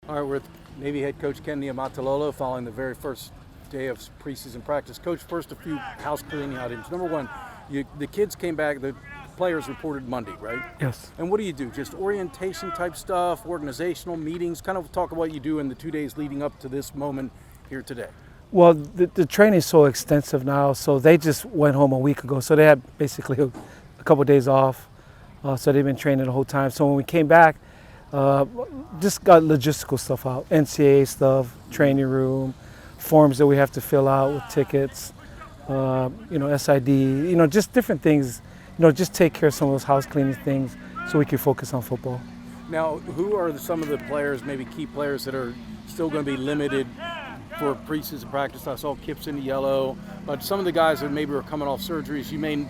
All right, we're with Navy head coach Ken Niumatalolo following the very first day of preseason practice. Coach, first a few house cleaning items. Number one, the kids came back, the players reported Monday, right? Yes. And what do you do? Just orientation type stuff, organizational meetings? Kind of talk about what you do in the 2 days leading up to this moment here today. Well, the training is so extensive now, so they just went home a week ago. So they had basically a couple of days off. So they've been training the whole time. So when we came back, just got logistical stuff out, NCAA stuff, training room, forms that we have to fill out with tickets, SID, just different things, just take care of some of those house cleaning things so we can focus on football. Now, who are some of the players, maybe key players that are still going to be limited for preseason practice? I saw Kip's in the yellow, but some of the guys that maybe are coming off surgeries, you may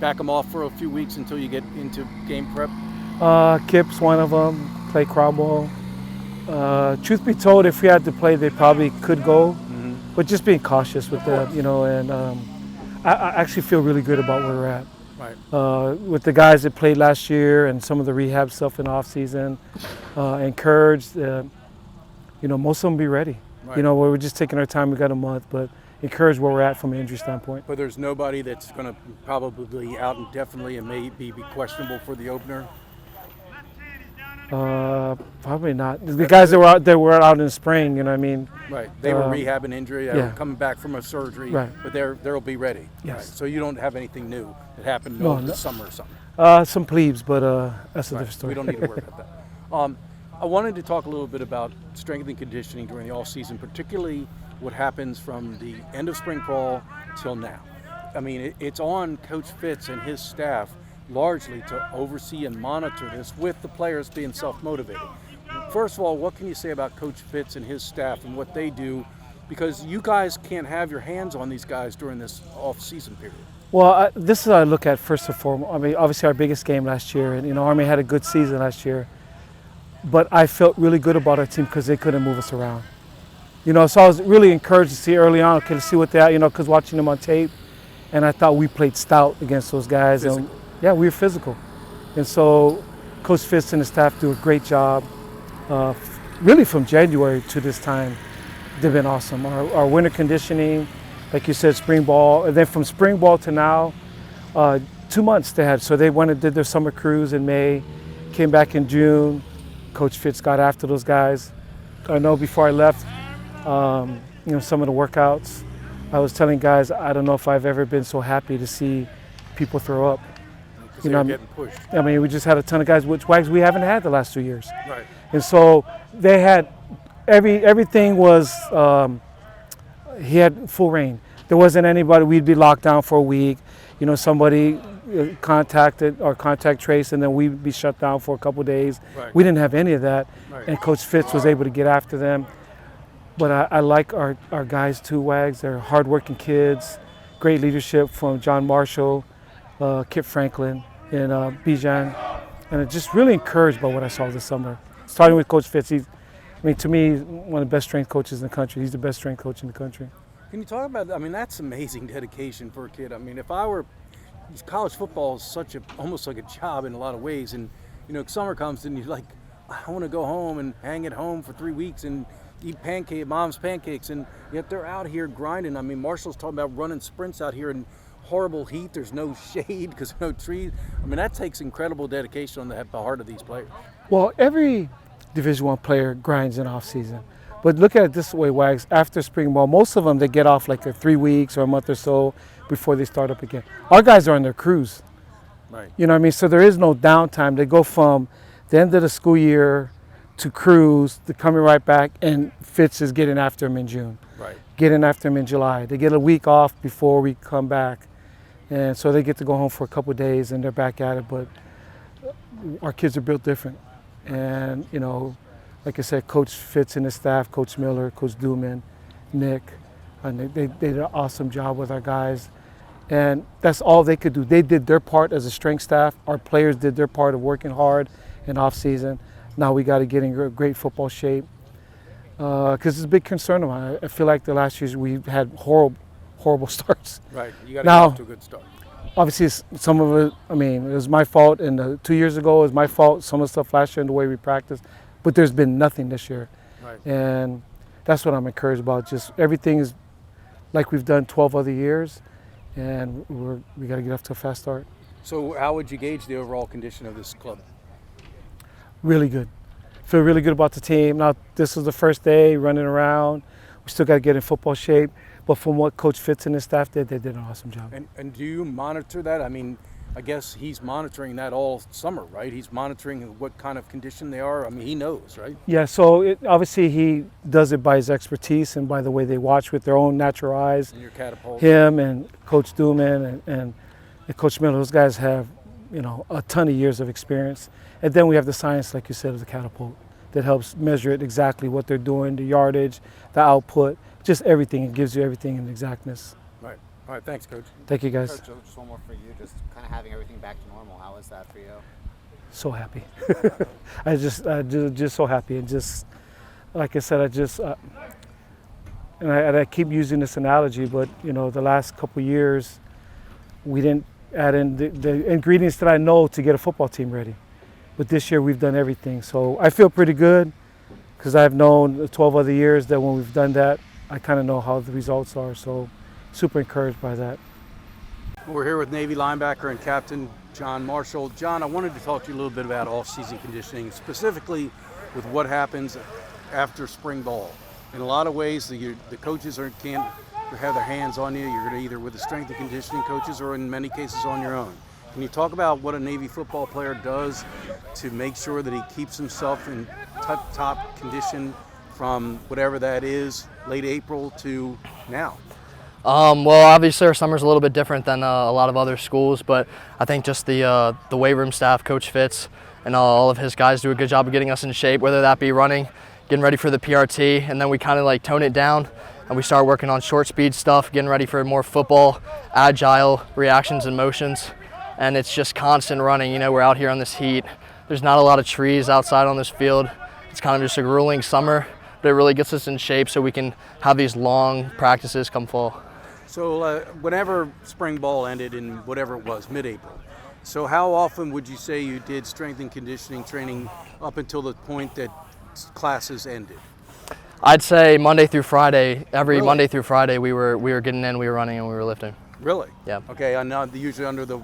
back them off for a few weeks until you get into game prep? Kip's one of them, play Cromwell. Truth be told, if we had to play, they probably could go, but just being cautious with them, and I actually feel really good about where we're at. Right. With the guys that played last year and some of the rehab stuff in the off season, encouraged, most of them be ready. Right. We're just taking our time, we got a month, but encouraged where we're at from an injury standpoint. But there's nobody that's going to probably be out indefinitely and maybe be questionable for the opener? Probably not. The guys that were out in the spring, Right. They were rehabbing injury, yeah. coming back from a surgery, right. But they'll be ready. Yes. Right. So you don't have anything new that happened over the summer or something? Some plebes, but that's a different story. We don't need to worry about that. I wanted to talk a little bit about strength and conditioning during the off season, particularly what happens from the end of spring ball till now. I mean, it's on Coach Fitz and his staff largely to oversee and monitor this with the players being self-motivated. First of all, what can you say about Coach Fitz and his staff and what they do? Because you guys can't have your hands on these guys during this off-season period. Well, this is what I look at first and foremost. I mean, obviously our biggest game last year, and Army had a good season last year. But I felt really good about our team because they couldn't move us around. So I was really encouraged to see early on, to see what they are, because watching them on tape, and I thought we played stout against those guys. And yeah, we were physical. And so Coach Fitz and the staff do a great job. Really from January to this time, they've been awesome. Our winter conditioning, like you said, spring ball, and then from spring ball to now, 2 months they had. So they went and did their summer cruise in May, came back in June. Coach Fitz got after those guys. I know before I left, some of the workouts, I was telling guys, I don't know if I've ever been so happy to see people throw up. Getting pushed. I mean, we just had a ton of guys, which Wags we haven't had the last 2 years. Right. And so they had, everything was, he had full reign. There wasn't anybody, we'd be locked down for a week. Somebody contacted or contact trace, and then we'd be shut down for a couple of days. Right. We didn't have any of that, Right. and Coach Fitz was able to get after them. But I like our guys too, Wags. They're hardworking kids, great leadership from John Marshall, Kip Frankland, and Bijan. And I'm just really encouraged by what I saw this summer. Starting with Coach Fitz, to me, he's one of the best strength coaches in the country. He's the best strength coach in the country. Can you talk about, that's amazing dedication for a kid. If I were, college football is almost like a job in a lot of ways. And, summer comes and you're like, I want to go home and hang at home for 3 weeks and eat mom's pancakes. And yet they're out here grinding. Marshall's talking about running sprints out here in horrible heat. There's no shade because no trees. That takes incredible dedication on the part of these players. Well, every Division I player grinds in off season. But look at it this way, Wags. After spring ball, most of them, they get off like 3 weeks or a month or so before they start up again. Our guys are on their cruise. Right. So there is no downtime. They go from the end of the school year to cruise, to coming right back, and Fitz is getting after them in June. Right. Getting after them in July. They get a week off before we come back. And so they get to go home for a couple of days and they're back at it. But our kids are built different. And, like I said, Coach Fitz and his staff, Coach Miller, Coach Duman, Nick, and they did an awesome job with our guys. And that's all they could do. They did their part as a strength staff. Our players did their part of working hard in off season. Now we got to get in great football shape. Because it's a big concern of mine. I feel like the last years we had horrible starts. Right. You got to get off to a good start. Obviously, some of it, it was my fault. And 2 years ago, it was my fault. Some of the stuff last year and the way we practiced. But there's been nothing this year. Right. And that's what I'm encouraged about. Just everything is like we've done 12 other years, and we got to get off to a fast start. So how would you gauge the overall condition of this club? Really good. Feel really good about the team. Now, this was the first day running around. We still got to get in football shape. But from what Coach Fitz and his staff did, they did an awesome job. And do you monitor that? I mean, I guess he's monitoring that all summer, right? He's monitoring what kind of condition they are. I mean, he knows, right? Yeah, so obviously he does it by his expertise and by the way they watch with their own natural eyes. And your catapult. Him and Coach Duman and Coach Miller, those guys have, a ton of years of experience. And then we have the science, like you said, of the catapult that helps measure it exactly what they're doing, the yardage, the output, just everything. It gives you everything in exactness. Right. All right. Thanks, Coach. Thank you, guys. Coach, just one more for you. Just kind of having everything back to normal. How is that for you? So happy. I just so happy, and just like I said, and I keep using this analogy, but the last couple of years, we didn't add in the ingredients that I know to get a football team ready. But this year we've done everything, so I feel pretty good because I've known the 12 other years that when we've done that, I kind of know how the results are. So super encouraged by that. We're here with Navy linebacker and captain John Marshall. John, I wanted to talk to you a little bit about off-season conditioning, specifically with what happens after spring ball. In a lot of ways, the coaches can't have their hands on you. You're going to either with the strength and conditioning coaches or in many cases on your own. Can you talk about what a Navy football player does to make sure that he keeps himself in top condition from whatever that is, late April to now? Well, obviously our summer's a little bit different than a lot of other schools, but I think just the weight room staff, Coach Fitz, and all of his guys do a good job of getting us in shape, whether that be running, getting ready for the PRT, and then we kind of like tone it down and we start working on short speed stuff, getting ready for more football, agile reactions and motions. And it's just constant running. We're out here on this heat. There's not a lot of trees outside on this field. It's kind of just a grueling summer, but it really gets us in shape so we can have these long practices come fall. So whenever spring ball ended in whatever it was, mid-April, so how often would you say you did strength and conditioning training up until the point that classes ended? I'd say Monday through Friday. Every Really? Monday through Friday we were getting in, we were running, and we were lifting. Really? Yeah. Okay, and now usually under the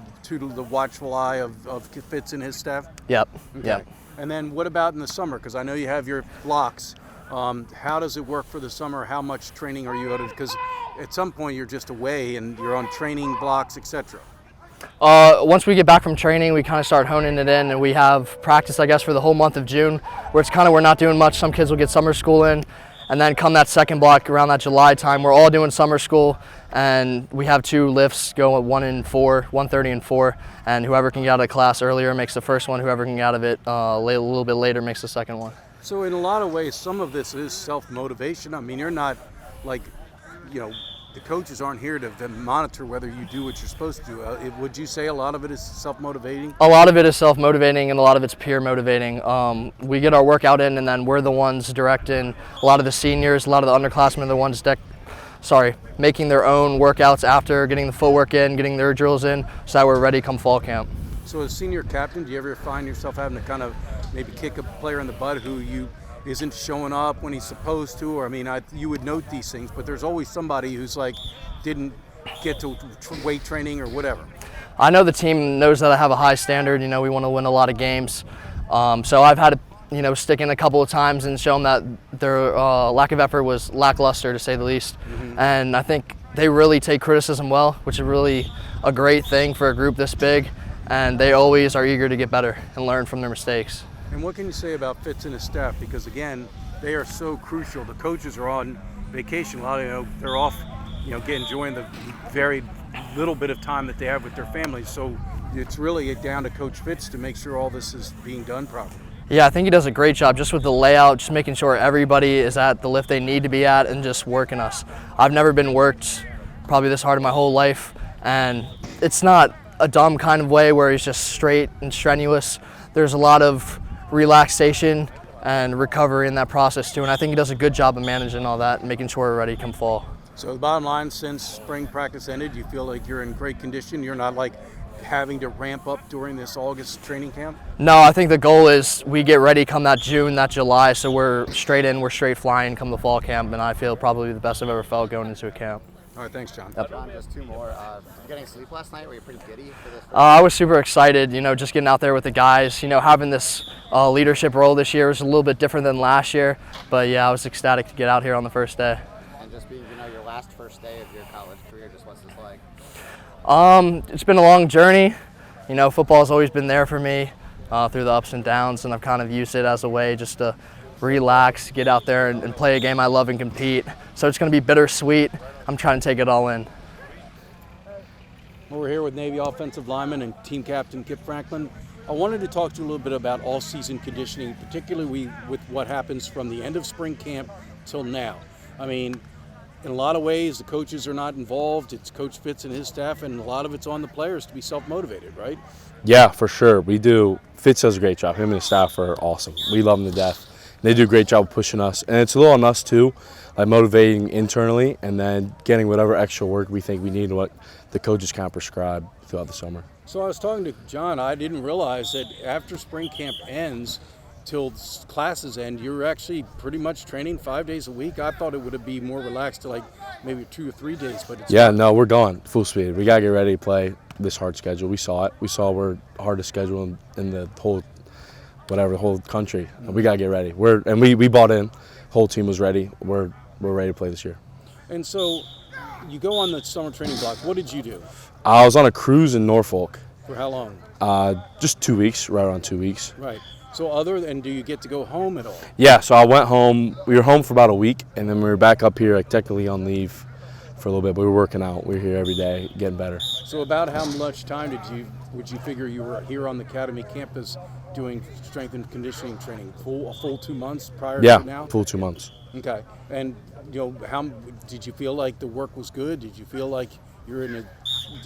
watchful eye of Fitz and his staff? Yep. Okay. Yep. And then what about in the summer? Because I know you have your blocks. How does it work for the summer? How much training are you out of? Because at some point you're just away and you're on training blocks, etc. Once we get back from training, we kind of start honing it in, and we have practice, I guess, for the whole month of June, where it's kind of we're not doing much. Some kids will get summer school in, and then come that second block around that July time, we're all doing summer school, and we have 2 lifts go at 1 and 4, 1:30 and 4, and whoever can get out of class earlier makes the first one. Whoever can get out of it a little bit later makes the second one. So in a lot of ways, some of this is self-motivation. I mean, you're not like, the coaches aren't here to monitor whether you do what you're supposed to do. Would you say a lot of it is self-motivating? A lot of it is self-motivating, and a lot of it's peer motivating. We get our workout in, and then we're the ones directing. A lot of the seniors, a lot of the underclassmen are the ones making their own workouts after getting the footwork in, getting their drills in, so that we're ready come fall camp. So as senior captain, do you ever find yourself having to kind of maybe kick a player in the butt who isn't showing up when he's supposed to? Or you would note these things, but there's always somebody who's didn't get to weight training or whatever. I know the team knows that I have a high standard. We want to win a lot of games. So I've had to, stick in a couple of times and show them that their lack of effort was lackluster, to say the least. Mm-hmm. And I think they really take criticism well, which is really a great thing for a group this big. And they always are eager to get better and learn from their mistakes. And what can you say about Fitz and his staff? Because again, they are so crucial. The coaches are on vacation. A lot of they're off, enjoying the very little bit of time that they have with their families. So it's really down to Coach Fitz to make sure all this is being done properly. Yeah, I think he does a great job just with the layout, just making sure everybody is at the lift they need to be at and just working us. I've never been worked probably this hard in my whole life, and it's not a dumb kind of way where he's just straight and strenuous. There's a lot of relaxation and recovery in that process too, and I think he does a good job of managing all that and making sure we're ready come fall. So the bottom line, since spring practice ended, you feel like you're in great condition. You're not having to ramp up during this August training camp? No, I think the goal is we get ready come that June, that July, so we're straight flying come the fall camp, and I feel probably the best I've ever felt going into a camp. All right, thanks, John. John, just two more. Did you get any sleep last night? Were you pretty giddy for this? I was super excited, just getting out there with the guys. Having this leadership role this year was a little bit different than last year, but yeah, I was ecstatic to get out here on the first day. And just being, your last first day of your college career, just what's this like? It's been a long journey. Football's always been there for me through the ups and downs, and I've kind of used it as a way just to relax, get out there and play a game I love and compete. So it's going to be bittersweet. I'm trying to take it all in. Well, we're here with Navy offensive lineman and team captain Kip Frankland. I wanted to talk to you a little bit about all-season conditioning, particularly with what happens from the end of spring camp till now. I mean, in a lot of ways, the coaches are not involved. It's Coach Fitz and his staff, and a lot of it's on the players to be self-motivated, right? Yeah, for sure. We do. Fitz does a great job. Him and his staff are awesome. We love them to death. They do a great job pushing us, and it's a little on us too, like motivating internally and then getting whatever extra work we think we need and what the coaches kind of prescribe throughout the summer. So I was talking to John. I didn't realize that after spring camp ends till classes end, you're actually pretty much training 5 days a week. I thought it would be more relaxed to like maybe 2 or 3 days, but it's No, we're going full speed. We got to get ready to play this hard schedule. We saw it. We saw we're hardest schedule in the whole country. We got to get ready. We bought in. Whole team was ready. We're ready to play this year. And so you go on the summer training block. What did you do? I was on a cruise in Norfolk. For how long? Just 2 weeks, right around 2 weeks. Right. So do you get to go home at all? Yeah, so I went home. We were home for about a week, and then we were back up here, like technically on leave for a little bit, but we were working out. We were here every day, getting better. So about how much time would you figure you were here on the academy campus doing strength and conditioning training? A full 2 months prior to now? Yeah, full 2 months. Okay. And how did you feel like the work was good? Did you feel like you're in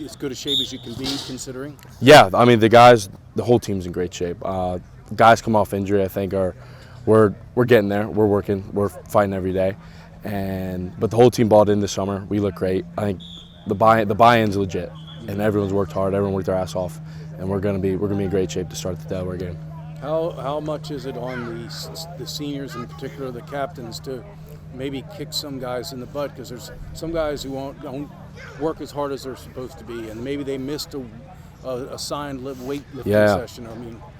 as good a shape as you can be, considering? Yeah, I mean the whole team's in great shape. Guys come off injury, I think we're getting there. We're working. We're fighting every day, but the whole team bought in this summer. We look great. I think the buy-in's legit, and everyone's worked hard. Everyone worked their ass off, and we're gonna be in great shape to start the Delaware game. How much is it on the seniors, in particular the captains, to maybe kick some guys in the butt? Because there's some guys who don't work as hard as they're supposed to be, and maybe they missed a assigned weightlifting session.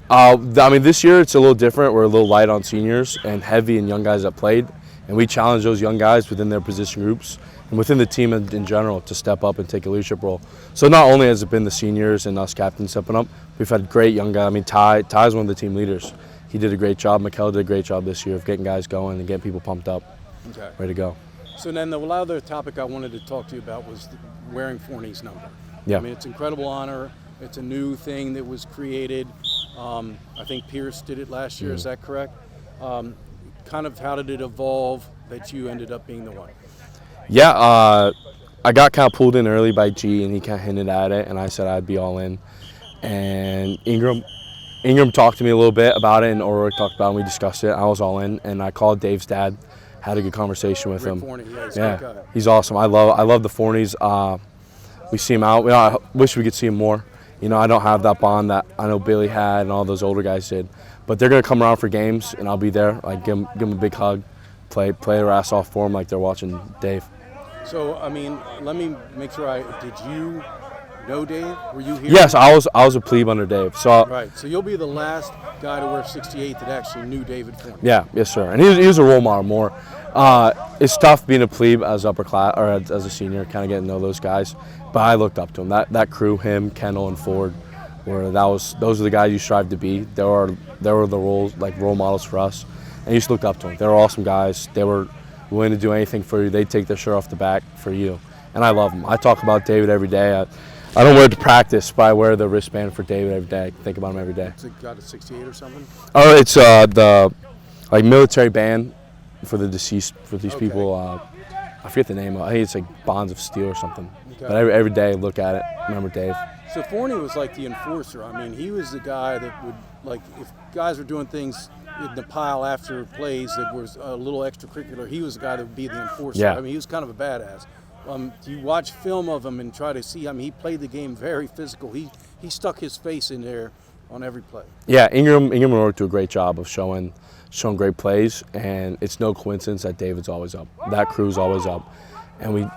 I mean, this year it's a little different. We're a little light on seniors and heavy in young guys that played, and we challenge those young guys within their position groups and within the team in general to step up and take a leadership role. So not only has it been the seniors and us captains stepping up, we've had great young guys. I mean, Ty's one of the team leaders. He did a great job. Mikel did a great job this year of getting guys going and getting people pumped up, ready to go. So then the other topic I wanted to talk to you about was wearing Forney's number. Yeah. I mean, it's an incredible honor. It's a new thing that was created. I think Pierce did it last year. Is that correct? Kind of how did it evolve that you ended up being the one? Yeah, I got kind of pulled in early by G, and he kind of hinted at it, and I said I'd be all in. And Ingram talked to me a little bit about it, and O'Rourke talked about it, and we discussed it. I was all in, and I called Dave's dad, had a good conversation with him. Forney, he's a good guy. He's awesome. I love the Forneys. We see him out. I wish we could see him more. I don't have that bond that I know Billy had and all those older guys did. But they're going to come around for games, and I'll be there. Like give them a big hug, play their ass off for them like they're watching Dave. So, I mean, let me make sure did you know Dave? Were you here? Yes, I was a plebe under Dave. So right. So you'll be the last guy to wear 68 that actually knew David Forney. Yeah, yes, sir. And he was a role model more. It's tough being a plebe as upper class or as a senior, kind of getting to know those guys. But I looked up to him. That crew, him, Kendall, and Ford, those are the guys you strive to be. They were the role models for us, and you just looked up to them. They were awesome guys. They were willing to do anything for you. They'd take their shirt off the back for you, and I love them. I talk about David every day. I don't wear it to practice, but I wear the wristband for David every day. I think about him every day. It's got a 68 or something? Oh, it's the military band for the deceased, for these people. I forget the name. I think it's like Bonds of Steel or something. Okay. But every day I look at it, remember Dave. So Forney was like the enforcer. I mean, he was the guy that would, like, if guys were doing things in the pile after plays that was a little extracurricular, he was the guy that would be the enforcer. Yeah. I mean, he was kind of a badass. Do you watch film of him and try to see? I mean, he played the game very physical. He he stuck his face in there on every play. Yeah, Ingram and Rourke do a great job of showing great plays, and it's no coincidence that David's always up. That crew's always up, and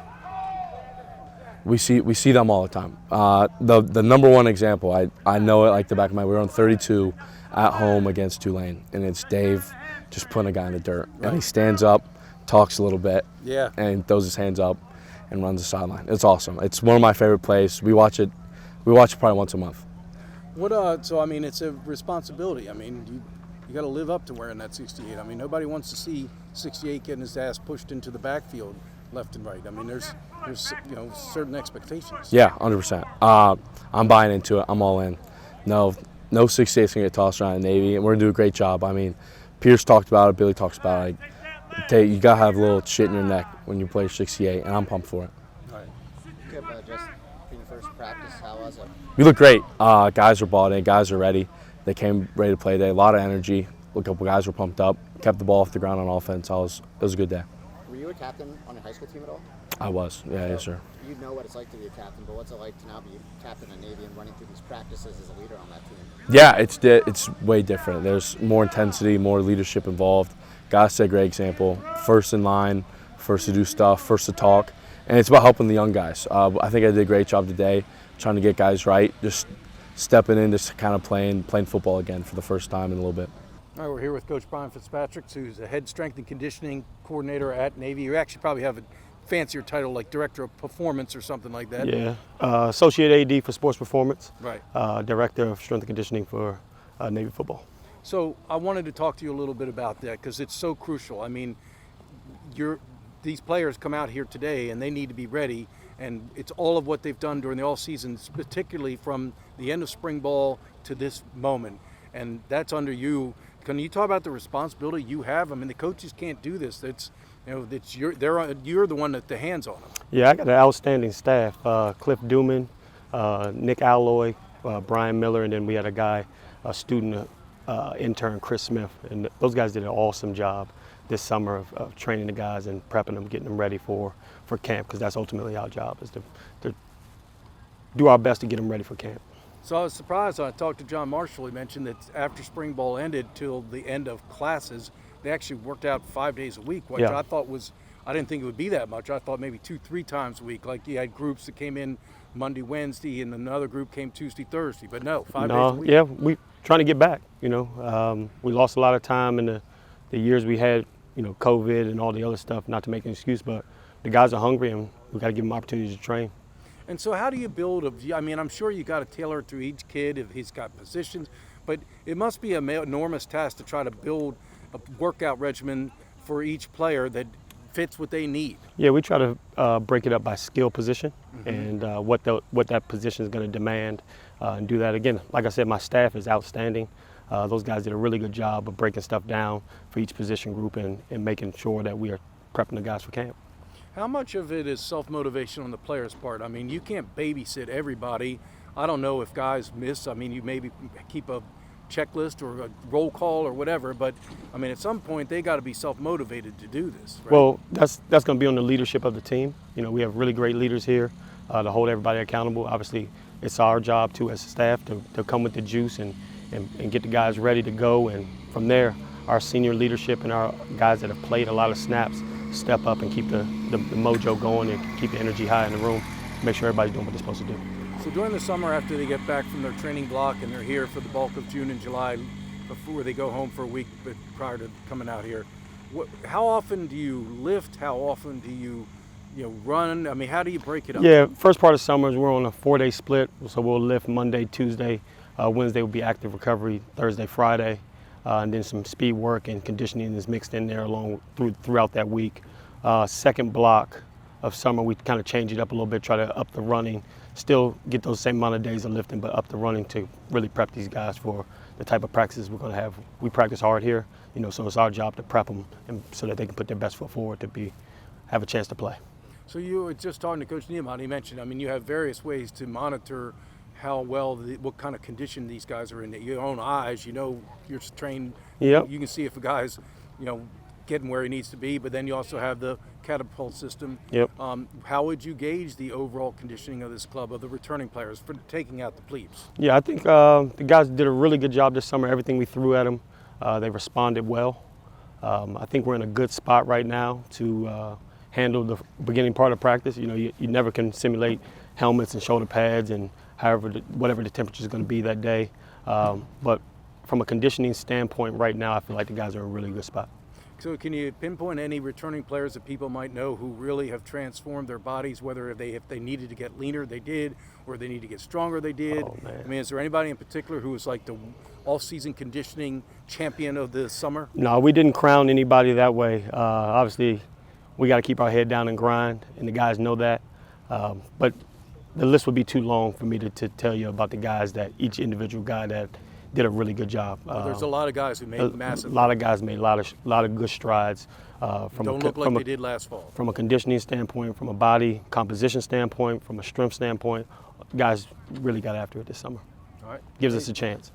we see them all the time. The number one example, I know it like the back of my. We were on 32 at home against Tulane, and it's Dave just putting a guy in the dirt, and he stands up, talks a little bit, and throws his hands up, and runs the sideline. It's awesome. It's one of my favorite plays. We watch it probably once a month. So I mean, it's a responsibility. I mean, you got to live up to wearing that 68. I mean, nobody wants to see 68 getting his ass pushed into the backfield left and right. I mean, there's certain expectations. Yeah, 100%. I'm buying into it. I'm all in. No 68's gonna get tossed around in the Navy, and we're gonna do a great job. I mean, Pierce talked about it. Billy talks about it. You gotta have a little shit in your neck when you play 68, and I'm pumped for it. All right. Just in your first practice, how was it? We look great. Guys are bought in. Guys are ready. They came ready to play today. A lot of energy. A couple guys were pumped up. Kept the ball off the ground on offense. It was a good day. Were you a captain on your high school team at all? I was. Yeah, yes, sir. You know what it's like to be a captain, but what's it like to now be captain of Navy and running through these practices as a leader on that team? Yeah, it's way different. There's more intensity, more leadership involved. Guys set a great example. First in line, first to do stuff, first to talk, and it's about helping the young guys. I think I did a great job today, trying to get guys right, just stepping in, just kind of playing football again for the first time in a little bit. All right, we're here with Coach Bryan Fitzpatrick, who's the head strength and conditioning coordinator at Navy. You actually probably have a fancier title like director of performance or something like that. Yeah, associate AD for sports performance. Right. Director of strength and conditioning for Navy football. So I wanted to talk to you a little bit about that because it's so crucial. I mean, these players come out here today and they need to be ready, and it's all of what they've done during the all season, particularly from the end of spring ball to this moment, and that's under you. Can you talk about the responsibility you have? I mean, the coaches can't do this. You're the one that the hands on them. Yeah, I got an outstanding staff. Cliff Duman, Nick Alloy, Brian Miller, and then we had a student intern, Chris Smith, and those guys did an awesome job this summer of training the guys and prepping them, getting them ready for camp, because that's ultimately our job, is to do our best to get them ready for camp. So I was surprised when I talked to John Marshall. He mentioned that after spring ball ended till the end of classes, they actually worked out 5 days a week, which I thought I didn't think it would be that much. I thought maybe 2-3 times a week. Like you had groups that came in Monday, Wednesday, and another group came Tuesday, Thursday. But no, 5 days a week. Yeah, we trying to get back. We lost a lot of time in the years we had, COVID and all the other stuff. Not to make an excuse, but the guys are hungry, and we got to give them opportunities to train. And so how do you build I'm sure you got to tailor it to each kid if he's got positions, but it must be an enormous task to try to build a workout regimen for each player that fits what they need. Yeah, we try to break it up by skill position and what that position is going to demand, and do that. Again, like I said, my staff is outstanding. Those guys did a really good job of breaking stuff down for each position group and making sure that we are prepping the guys for camp. How much of it is self-motivation on the player's part? I mean, you can't babysit everybody. I don't know if guys miss. I mean, you maybe keep a checklist or a roll call or whatever, but I mean, at some point they got to be self-motivated to do this, right? Well, that's going to be on the leadership of the team. We have really great leaders here to hold everybody accountable. Obviously, it's our job too as staff to come with the juice and get the guys ready to go, and from there, our senior leadership and our guys that have played a lot of snaps step up and keep the mojo going and keep the energy high in the room, make sure everybody's doing what they're supposed to do. So during the summer, after they get back from their training block and they're here for the bulk of June and July, before they go home for a week but prior to coming out here, how often do you lift? How often do you run? I mean, how do you break it up? Yeah, first part of summer, we're on a 4-day split, so we'll lift Monday, Tuesday, Wednesday will be active recovery, Thursday, Friday. And then some speed work and conditioning is mixed in there throughout that week. Second block of summer, we kind of change it up a little bit, try to up the running, still get those same amount of days of lifting, but up the running to really prep these guys for the type of practices we're going to have. We practice hard here, so it's our job to prep them so that they can put their best foot forward to have a chance to play. So you were just talking to Coach Niumatalolo. He mentioned, you have various ways to monitor how well, what kind of condition these guys are in. Your own eyes, you're trained. Yep. You can see if a guy's, getting where he needs to be. But then you also have the catapult system. Yep. How would you gauge the overall conditioning of this club, of the returning players, for taking out the plebes? Yeah, I think the guys did a really good job this summer. Everything we threw at them, they responded well. I think we're in a good spot right now to handle the beginning part of practice. You know, you never can simulate helmets and shoulder pads and whatever the temperature is going to be that day. But from a conditioning standpoint right now, I feel like the guys are in a really good spot. So can you pinpoint any returning players that people might know who really have transformed their bodies, whether if they needed to get leaner, they did, or they need to get stronger, they did? Oh, man. I mean, is there anybody in particular who was like the all-season conditioning champion of the summer? No, we didn't crown anybody that way. Obviously, we got to keep our head down and grind, and the guys know that. But the list would be too long for me to tell you about the guys, that each individual guy that did a really good job. There's a lot of guys who made massive. A lot of guys made a lot of good strides. Don't look like they did last fall. From a conditioning standpoint, from a body composition standpoint, from a strength standpoint, guys really got after it this summer. All right. Gives us a chance.